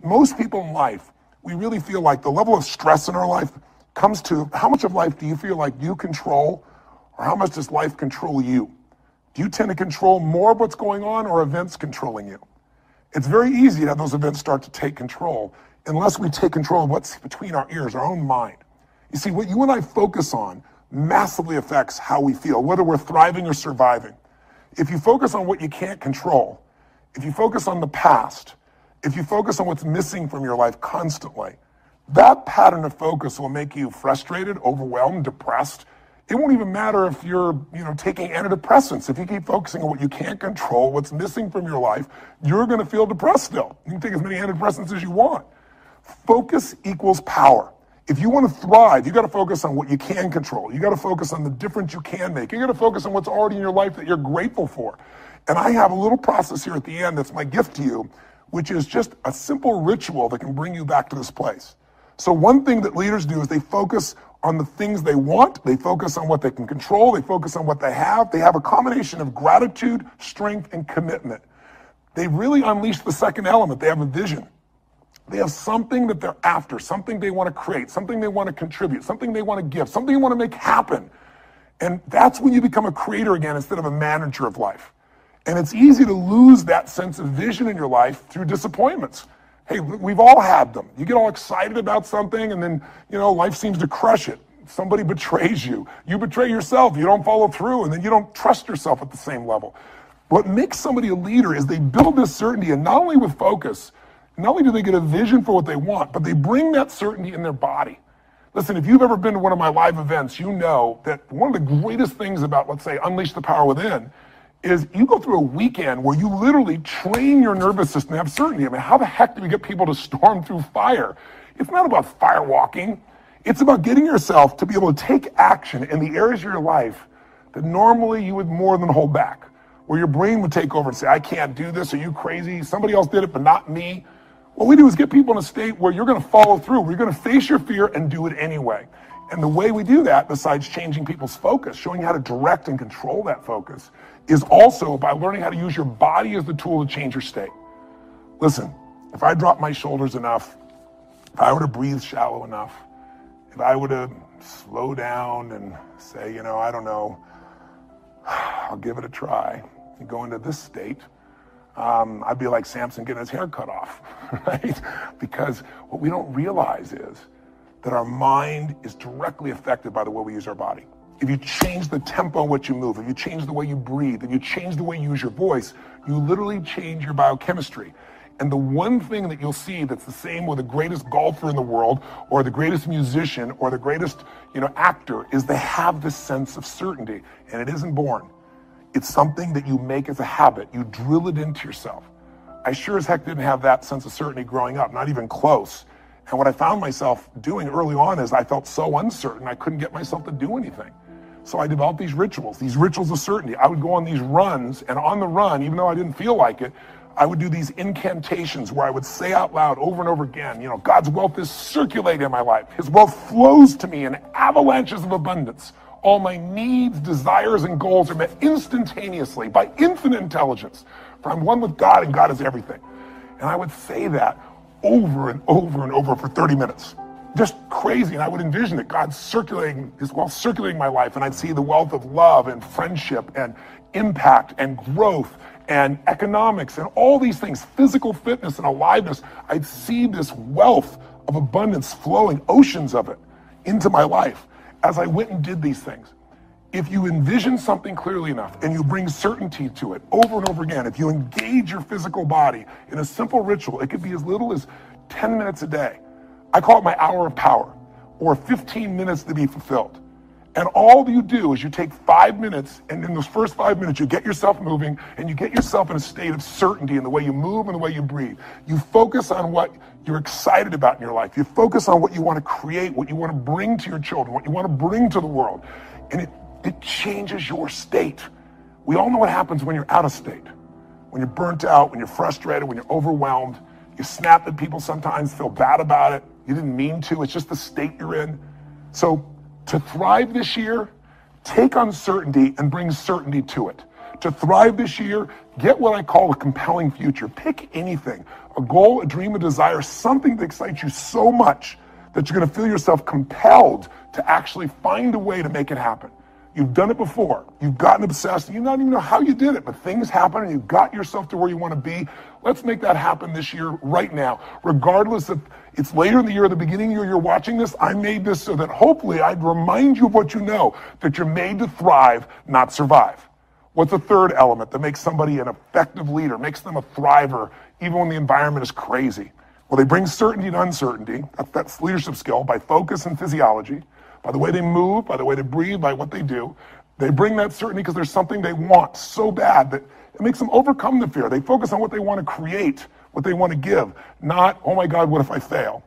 Most people in life, we really feel like the level of stress in our life comes to how much of life do you feel like you control, or how much does life control you? Do you tend to control more of what's going on, or events controlling you? It's very easy to have those events start to take control unless we take control of what's between our ears, our own mind. You see, what you and I focus on massively affects how we feel, whether we're thriving or surviving. If you focus on what you can't control, if you focus on the past, if you focus on what's missing from your life constantly, that pattern of focus will make you frustrated, overwhelmed, depressed. It won't even matter if you're, taking antidepressants. If you keep focusing on what you can't control, what's missing from your life, you're going to feel depressed still. You can take as many antidepressants as you want. Focus equals power. If you want to thrive, you got to focus on what you can control. You got to focus on the difference you can make. You got to focus on what's already in your life that you're grateful for. And I have a little process here at the end that's my gift to you, which is just a simple ritual that can bring you back to this place. So one thing that leaders do is they focus on the things they want. They focus on what they can control. They focus on what they have. They have a combination of gratitude, strength, and commitment. They really unleash the second element. They have a vision. They have something that they're after, something they want to create, something they want to contribute, something they want to give, something they want to make happen. And that's when you become a creator again instead of a manager of life. And it's easy to lose that sense of vision in your life through disappointments. Hey, we've all had them. You get all excited about something and then, life seems to crush it. Somebody betrays you. You betray yourself. You don't follow through, and then you don't trust yourself at the same level. What makes somebody a leader is they build this certainty, and not only with focus, not only do they get a vision for what they want, but they bring that certainty in their body. Listen, if you've ever been to one of my live events, you know that one of the greatest things about, let's say, Unleash the Power Within is you go through a weekend where you literally train your nervous system to have certainty. I mean, how the heck do we get people to storm through fire? It's not about firewalking. It's about getting yourself to be able to take action in the areas of your life that normally you would more than hold back, where your brain would take over and say, I can't do this. Are you crazy? Somebody else did it, but not me. What we do is get people in a state where you're going to follow through, where you're going to face your fear and do it anyway. And the way we do that, besides changing people's focus, showing you how to direct and control that focus, is also by learning how to use your body as the tool to change your state. Listen, if I drop my shoulders enough, if I were to breathe shallow enough, if I were to slow down and say, I don't know, I'll give it a try, and go into this state, I'd be like Samson getting his hair cut off, right? Because what we don't realize is that our mind is directly affected by the way we use our body. If you change the tempo in which you move, if you change the way you breathe, if you change the way you use your voice, you literally change your biochemistry. And the one thing that you'll see that's the same with the greatest golfer in the world, or the greatest musician, or the greatest, actor, is they have this sense of certainty, and it isn't born. It's something that you make as a habit. You drill it into yourself. I sure as heck didn't have that sense of certainty growing up, not even close. And what I found myself doing early on is I felt so uncertain, I couldn't get myself to do anything. So I developed these rituals of certainty. I would go on these runs, and on the run, even though I didn't feel like it, I would do these incantations where I would say out loud over and over again, God's wealth is circulating in my life. His wealth flows to me in avalanches of abundance. All my needs, desires, and goals are met instantaneously by infinite intelligence. For I'm one with God, and God is everything. And I would say that over and over and over for 30 minutes. Just crazy. And I would envision that God's circulating, his wealth circulating my life, and I'd see the wealth of love and friendship and impact and growth and economics and all these things, physical fitness and aliveness. I'd see this wealth of abundance flowing, oceans of it, into my life as I went and did these things. If you envision something clearly enough and you bring certainty to it over and over again, if you engage your physical body in a simple ritual, it could be as little as 10 minutes a day. I call it my hour of power, or 15 minutes to be fulfilled. And all you do is you take 5 minutes, and in those first 5 minutes, you get yourself moving, and you get yourself in a state of certainty in the way you move and the way you breathe. You focus on what you're excited about in your life. You focus on what you want to create, what you want to bring to your children, what you want to bring to the world. And it changes your state. We all know what happens when you're out of state. When you're burnt out, when you're frustrated, when you're overwhelmed. You snap at people sometimes, feel bad about it. You didn't mean to. It's just the state you're in. So to thrive this year, take uncertainty and bring certainty to it. To thrive this year, get what I call a compelling future. Pick anything, a goal, a dream, a desire, something that excites you so much that you're going to feel yourself compelled to actually find a way to make it happen. You've done it before. You've gotten obsessed, and you don't even know how you did it, but things happen and you got yourself to where you want to be. Let's make that happen this year, right now. Regardless if it's later in the year or the beginning of the year you're watching this, I made this so that hopefully I'd remind you of what you know, that you're made to thrive, not survive. What's the third element that makes somebody an effective leader, makes them a thriver, even when the environment is crazy? Well, they bring certainty to uncertainty. That's leadership skill, by focus and physiology, by the way they move, by the way they breathe, by what they do. They bring that certainty because there's something they want so bad that it makes them overcome the fear. They focus on what they want to create, what they want to give, not, oh my God, what if I fail?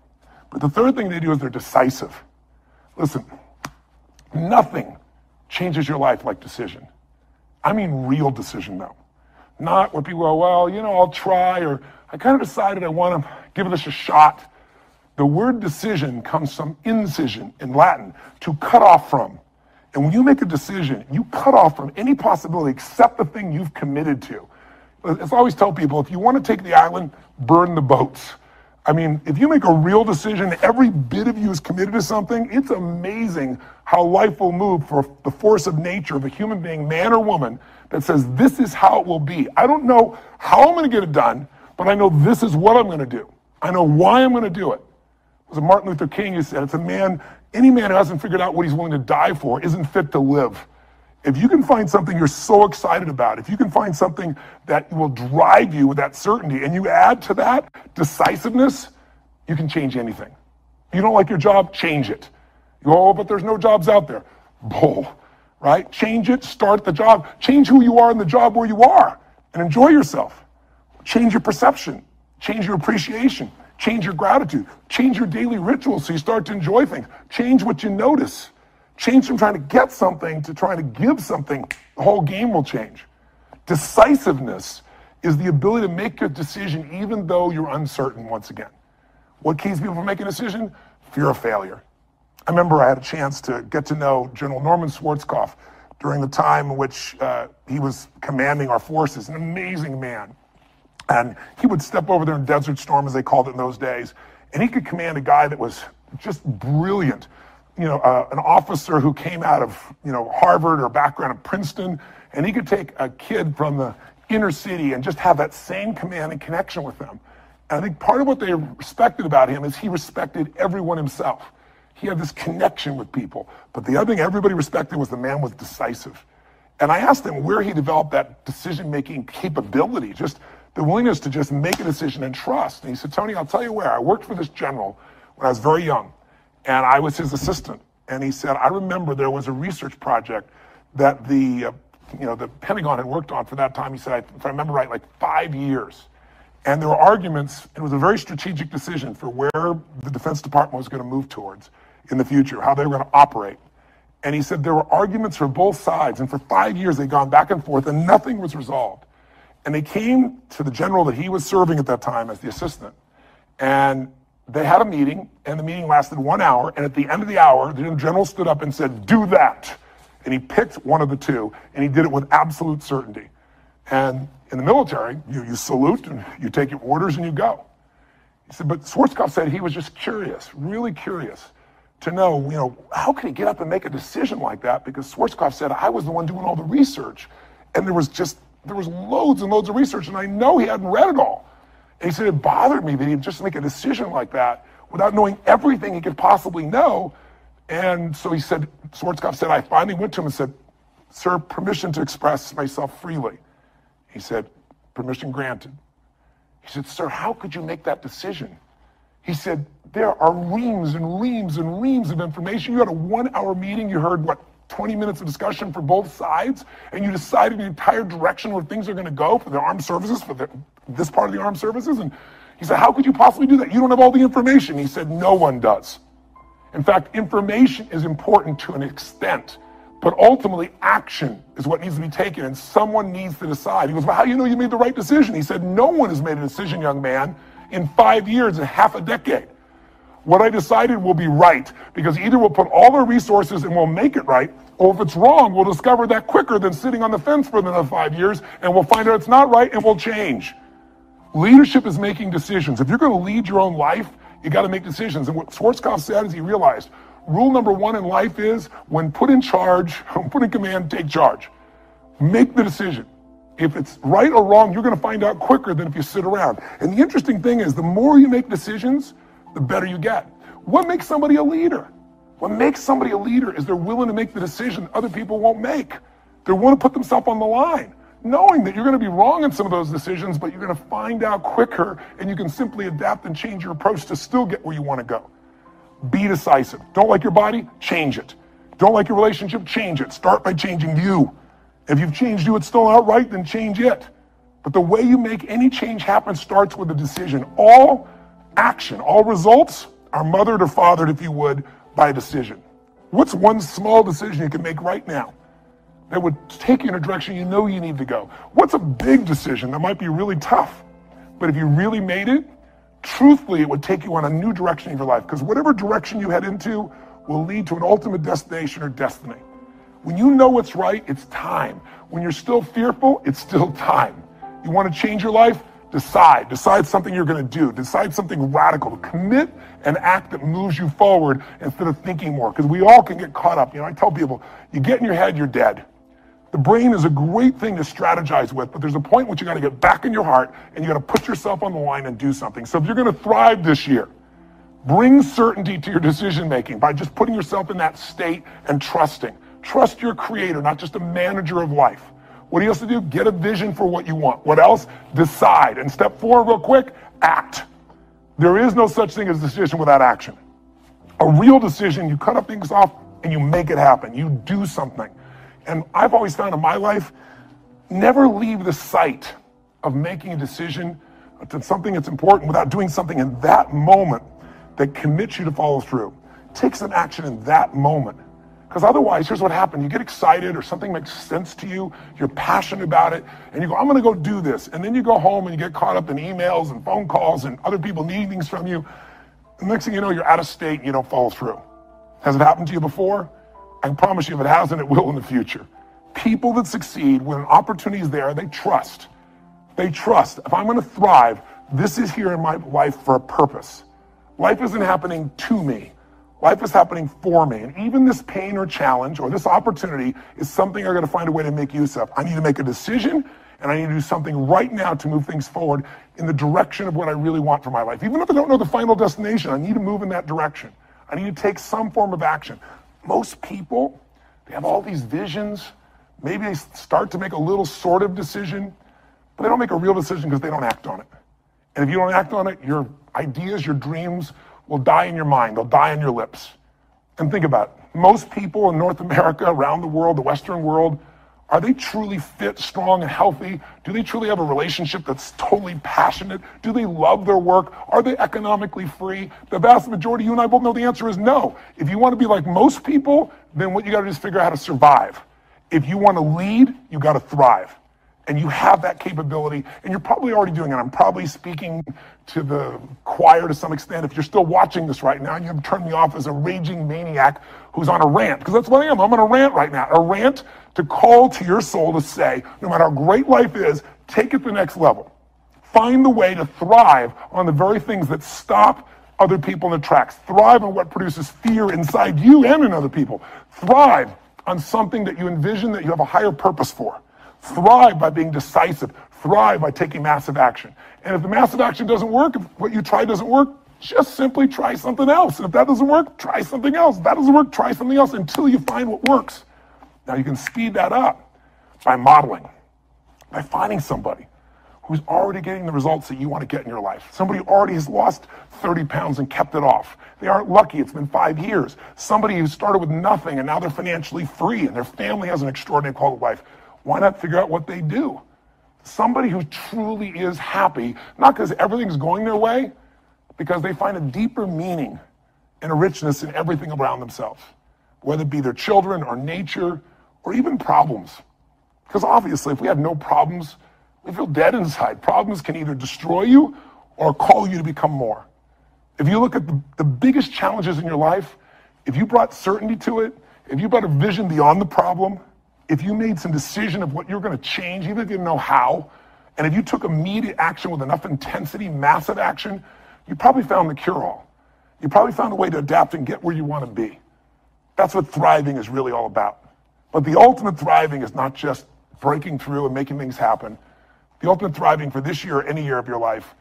But the third thing they do is they're decisive. Listen, nothing changes your life like decision. I mean real decision, though. Not where people go, well, I'll try, or I kind of decided I want to give this a shot. The word decision comes from incision in Latin, to cut off from. And when you make a decision, you cut off from any possibility except the thing you've committed to. As I always tell people, if you want to take the island, burn the boats. I mean, if you make a real decision, every bit of you is committed to something, it's amazing how life will move for the force of nature of a human being, man or woman, that says, this is how it will be. I don't know how I'm going to get it done, but I know this is what I'm going to do. I know why I'm going to do it. It was Martin Luther King who said, any man who hasn't figured out what he's willing to die for isn't fit to live. If you can find something you're so excited about, if you can find something that will drive you with that certainty, and you add to that decisiveness, you can change anything. You don't like your job, change it. You go, oh, but there's no jobs out there. Bull, right? Change it, start the job, change who you are in the job where you are, and enjoy yourself. Change your perception, change your appreciation, change your gratitude, change your daily rituals so you start to enjoy things, change what you notice. Change from trying to get something to trying to give something. The whole game will change. Decisiveness is the ability to make a decision even though you're uncertain once again. What keeps people from making a decision? Fear of failure. I remember I had a chance to get to know General Norman Schwarzkopf during the time in which he was commanding our forces, an amazing man. And he would step over there in Desert Storm, as they called it in those days, and he could command a guy that was just brilliant. An officer who came out of, Harvard or background of Princeton, and he could take a kid from the inner city and just have that same command and connection with them. And I think part of what they respected about him is he respected everyone himself. He had this connection with people. But the other thing everybody respected was the man was decisive. And I asked him where he developed that decision-making capability, just the willingness to just make a decision and trust. And he said, Tony, I'll tell you where. I worked for this general when I was very young. And I was his assistant. And he said, I remember there was a research project that the Pentagon had worked on for that time. He said, if I remember right, like 5 years. And there were arguments. It was a very strategic decision for where the Defense Department was going to move towards in the future, how they were going to operate. And he said there were arguments for both sides. And for 5 years, they'd gone back and forth, and nothing was resolved. And they came to the general that he was serving at that time as the assistant. And they had a meeting, and the meeting lasted 1 hour. And at the end of the hour, the general stood up and said, do that. And he picked one of the two, and he did it with absolute certainty. And in the military, you salute, and you take your orders, and you go. He said, but Schwarzkopf said he was just curious, really curious, to know, how could he get up and make a decision like that? Because Schwarzkopf said, I was the one doing all the research. And there was loads and loads of research, and I know he hadn't read it all. And he said, it bothered me that he'd just make a decision like that without knowing everything he could possibly know. And so he said, Schwarzkopf said, I finally went to him and said, sir, permission to express myself freely. He said, permission granted. He said, sir, how could you make that decision? He said, there are reams and reams and reams of information. You had a 1 hour meeting. You heard, 20 minutes of discussion for both sides, and you decided the entire direction where things are going to go for the armed services, for this part of the armed services. And he said, how could you possibly do that? You don't have all the information. He said, no one does. In fact, information is important to an extent, but ultimately action is what needs to be taken, and someone needs to decide. He goes, well, how do you know you made the right decision? He said, no one has made a decision, young man, in 5 years and half a decade. What I decided will be right, because either we'll put all our resources and we'll make it right, or if it's wrong, we'll discover that quicker than sitting on the fence for another 5 years, and we'll find out it's not right and we'll change. Leadership is making decisions. If you're going to lead your own life, you got to make decisions. And what Schwarzkopf said is he realized rule number one in life is when put in charge, when put in command, take charge. Make the decision. If it's right or wrong, you're going to find out quicker than if you sit around. And the interesting thing is the more you make decisions, the better you get. What makes somebody a leader? What makes somebody a leader is they're willing to make the decision other people won't make. They want to put themselves on the line, knowing that you're going to be wrong in some of those decisions, but you're going to find out quicker, and you can simply adapt and change your approach to still get where you want to go. Be decisive. Don't like your body? Change it. Don't like your relationship? Change it. Start by changing you. If you've changed you, it's still not right, then change it. But the way you make any change happen starts with a decision. All action, all results are mothered or fathered, if you would, by a decision. What's one small decision you can make right now that would take you in a direction you know you need to go? What's a big decision that might be really tough, but if you really made it, truthfully, it would take you on a new direction in your life, because whatever direction you head into will lead to an ultimate destination or destiny. When you know what's right, it's time. When you're still fearful, it's still time. You want to change your life? Decide. Decide something you're going to do. Decide something radical. Commit an act that moves you forward instead of thinking more, because we all can get caught up. I tell people, you get in your head, you're dead. The brain is a great thing to strategize with, but there's a point which you got to get back in your heart and you got to put yourself on the line and do something. So if you're going to thrive this year, bring certainty to your decision making by just putting yourself in that state and trusting. Trust your creator, not just a manager of life. What do you have to do? Get a vision for what you want. What else? Decide. And step 4, real quick, act. There is no such thing as a decision without action. A real decision, you cut up things off and you make it happen. You do something. And I've always found in my life, never leave the sight of making a decision to something that's important without doing something in that moment that commits you to follow through. Take some action in that moment. Because otherwise, here's what happens. You get excited or something makes sense to you, you're passionate about it, and you go, I'm going to go do this. And then you go home and you get caught up in emails and phone calls and other people needing things from you. The next thing you know, you're out of state and you don't follow through. Has it happened to you before? I can promise you if it hasn't, it will in the future. People that succeed, when an opportunity is there, they trust. They trust. If I'm going to thrive, this is here in my life for a purpose. Life isn't happening to me. Life is happening for me. And even this pain or challenge or this opportunity is something I'm going to find a way to make use of. I need to make a decision, and I need to do something right now to move things forward in the direction of what I really want for my life. Even if I don't know the final destination, I need to move in that direction. I need to take some form of action. Most people, they have all these visions. Maybe they start to make a little sort of decision, but they don't make a real decision because they don't act on it. And if you don't act on it, your ideas, your dreams will die in your mind. They'll die on your lips. And think about it. Most people in North America, around the world, the Western world, are they truly fit, strong, and healthy? Do they truly have a relationship that's totally passionate? Do they love their work? Are they economically free? The vast majority, you and I both know the answer is no. If you want to be like most people, then what you got to do is figure out how to survive. If you want to lead, you got to thrive. And you have that capability, and you're probably already doing it. I'm probably speaking to the choir to some extent. If you're still watching this right now, you have turned me off as a raging maniac who's on a rant, because that's what I am. I'm on a rant right now. A rant to call to your soul to say, no matter how great life is, take it to the next level. Find the way to thrive on the very things that stop other people in their tracks. Thrive on what produces fear inside you and in other people. Thrive on something that you envision that you have a higher purpose for. Thrive by being decisive. Thrive by taking massive action. And if the massive action doesn't work, if what you try doesn't work, just simply try something else. And if that doesn't work, try something else. If that doesn't work, try something else until you find what works. Now you can speed that up by modeling, by finding somebody who's already getting the results that you want to get in your life. Somebody who already has lost 30 pounds and kept it off. They aren't lucky, it's been 5 years. Somebody who started with nothing and now they're financially free and their family has an extraordinary quality of life. Why not figure out what they do? Somebody who truly is happy, not because everything's going their way, because they find a deeper meaning and a richness in everything around themselves, whether it be their children or nature or even problems. Because obviously, if we have no problems, we feel dead inside. Problems can either destroy you or call you to become more. If you look at the biggest challenges in your life, if you brought certainty to it, if you brought a vision beyond the problem, if you made some decision of what you're going to change, even if you didn't know how, and if you took immediate action with enough intensity, massive action, you probably found the cure-all. You probably found a way to adapt and get where you want to be. That's what thriving is really all about. But the ultimate thriving is not just breaking through and making things happen. The ultimate thriving for this year or any year of your life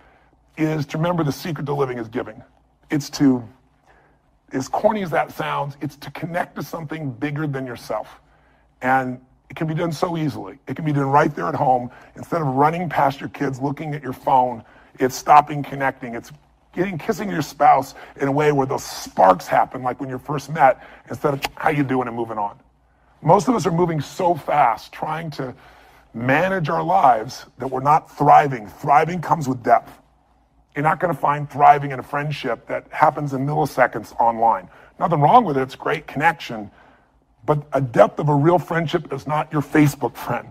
is to remember the secret to living is giving. It's to, as corny as that sounds, it's to connect to something bigger than yourself. And it can be done so easily. It can be done right there at home. Instead of running past your kids, looking at your phone, it's stopping, connecting. It's kissing your spouse in a way where those sparks happen, like when you first met, instead of how you doing and moving on. Most of us are moving so fast, trying to manage our lives, that we're not thriving. Thriving comes with depth. You're not going to find thriving in a friendship that happens in milliseconds online. Nothing wrong with it. It's great connection. But a depth of a real friendship is not your Facebook friend.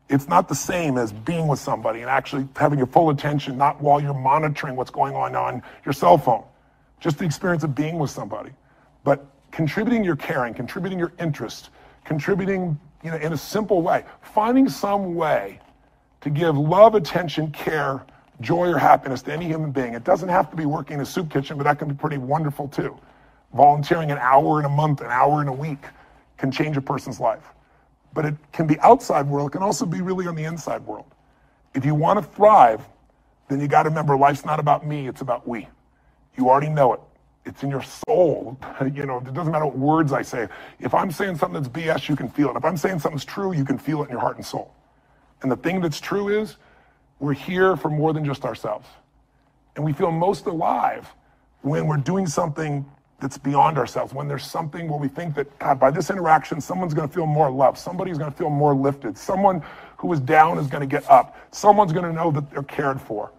It's not the same as being with somebody and actually having your full attention, not while you're monitoring what's going on your cell phone. Just the experience of being with somebody. But contributing your caring, contributing your interest, contributing in a simple way. Finding some way to give love, attention, care, joy, or happiness to any human being. It doesn't have to be working in a soup kitchen, but that can be pretty wonderful too. Volunteering an hour in a month, an hour in a week can change a person's life. But it can be outside world. It can also be really on the inside world. If you want to thrive, then you got to remember life's not about me, it's about we. You already know it. It's in your soul. It doesn't matter what words I say. If I'm saying something that's BS, you can feel it. If I'm saying something's true, you can feel it in your heart and soul. And the thing that's true is we're here for more than just ourselves. And we feel most alive when we're doing something that's beyond ourselves, when there's something where we think that, God, by this interaction, someone's going to feel more loved. Somebody's going to feel more lifted. Someone who is down is going to get up. Someone's going to know that they're cared for.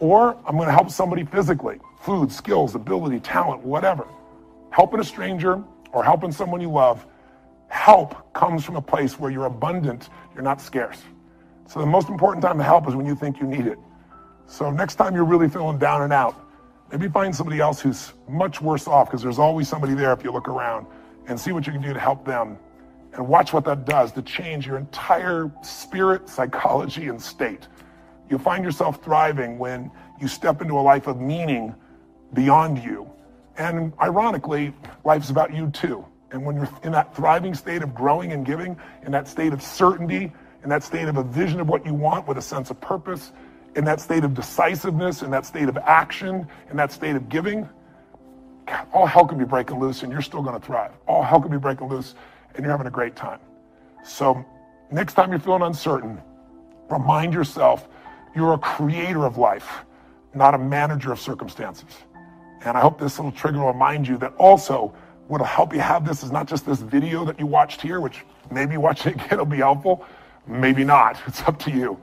Or I'm going to help somebody physically. Food, skills, ability, talent, whatever. Helping a stranger or helping someone you love, help comes from a place where you're abundant, you're not scarce. So the most important time to help is when you think you need it. So next time you're really feeling down and out, maybe find somebody else who's much worse off, because there's always somebody there if you look around, and see what you can do to help them. And watch what that does to change your entire spirit, psychology, and state. You'll find yourself thriving when you step into a life of meaning beyond you. And ironically, life's about you too. And when you're in that thriving state of growing and giving, in that state of certainty, in that state of a vision of what you want with a sense of purpose, in that state of decisiveness, in that state of action, in that state of giving, God, all hell could be breaking loose and you're still going to thrive. All hell could be breaking loose and you're having a great time. So next time you're feeling uncertain, remind yourself you're a creator of life, not a manager of circumstances. And I hope this little trigger will remind you that also what'll help you have this is not just this video that you watched here, which maybe watching it again will be helpful, maybe not, it's up to you.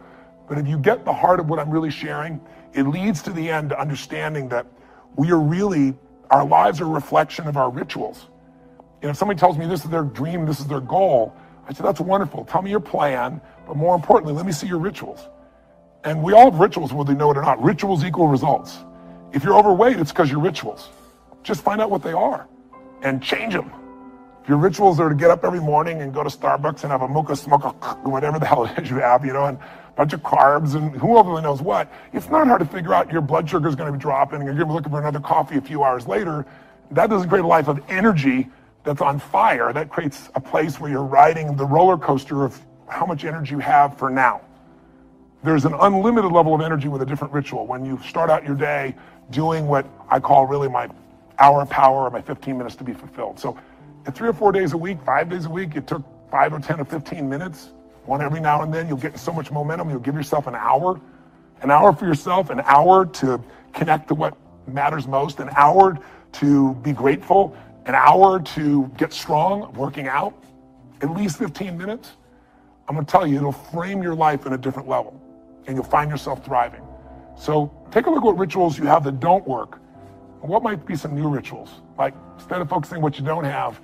But if you get the heart of what I'm really sharing, it leads to the end to understanding that our lives are a reflection of our rituals. And if somebody tells me this is their dream, this is their goal, I say, that's wonderful. Tell me your plan, but more importantly, let me see your rituals. And we all have rituals, whether you know it or not. Rituals equal results. If you're overweight, it's because your rituals. Just find out what they are and change them. If your rituals are to get up every morning and go to Starbucks and have a mocha, whatever the hell it is you have, and a bunch of carbs and who really knows what, it's not hard to figure out your blood sugar is going to be dropping and you're going to be looking for another coffee a few hours later. That doesn't create a life of energy that's on fire. That creates a place where you're riding the roller coaster of how much energy you have for now. There's an unlimited level of energy with a different ritual. When you start out your day doing what I call really my hour of power or my 15 minutes to be fulfilled. So at 3 or 4 days a week, 5 days a week, it took 5 or 10 or 15 minutes. One every now and then, you'll get so much momentum, you'll give yourself an hour for yourself, an hour to connect to what matters most, an hour to be grateful, an hour to get strong, working out, at least 15 minutes. I'm gonna tell you, it'll frame your life in a different level and you'll find yourself thriving. So take a look at what rituals you have that don't work. And what might be some new rituals? Like instead of focusing on what you don't have,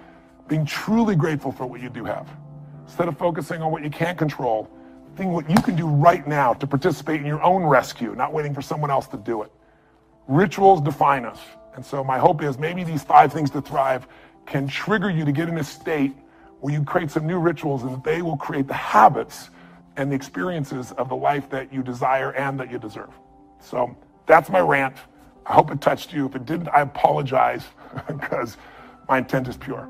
being truly grateful for what you do have. Instead of focusing on what you can't control, think what you can do right now to participate in your own rescue, not waiting for someone else to do it. Rituals define us. And so my hope is maybe these 5 things to thrive can trigger you to get in a state where you create some new rituals and that they will create the habits and the experiences of the life that you desire and that you deserve. So that's my rant. I hope it touched you. If it didn't, I apologize because my intent is pure.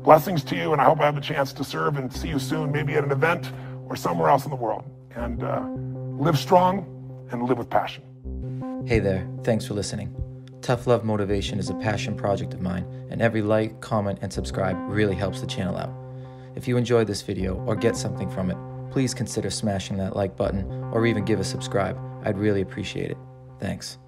Blessings to you, and I hope I have a chance to serve and see you soon, maybe at an event or somewhere else in the world. And live strong and live with passion. Hey there, thanks for listening. Tough Love Motivation is a passion project of mine, and every like, comment, and subscribe really helps the channel out. If you enjoyed this video or get something from it, please consider smashing that like button or even give a subscribe. I'd really appreciate it. Thanks.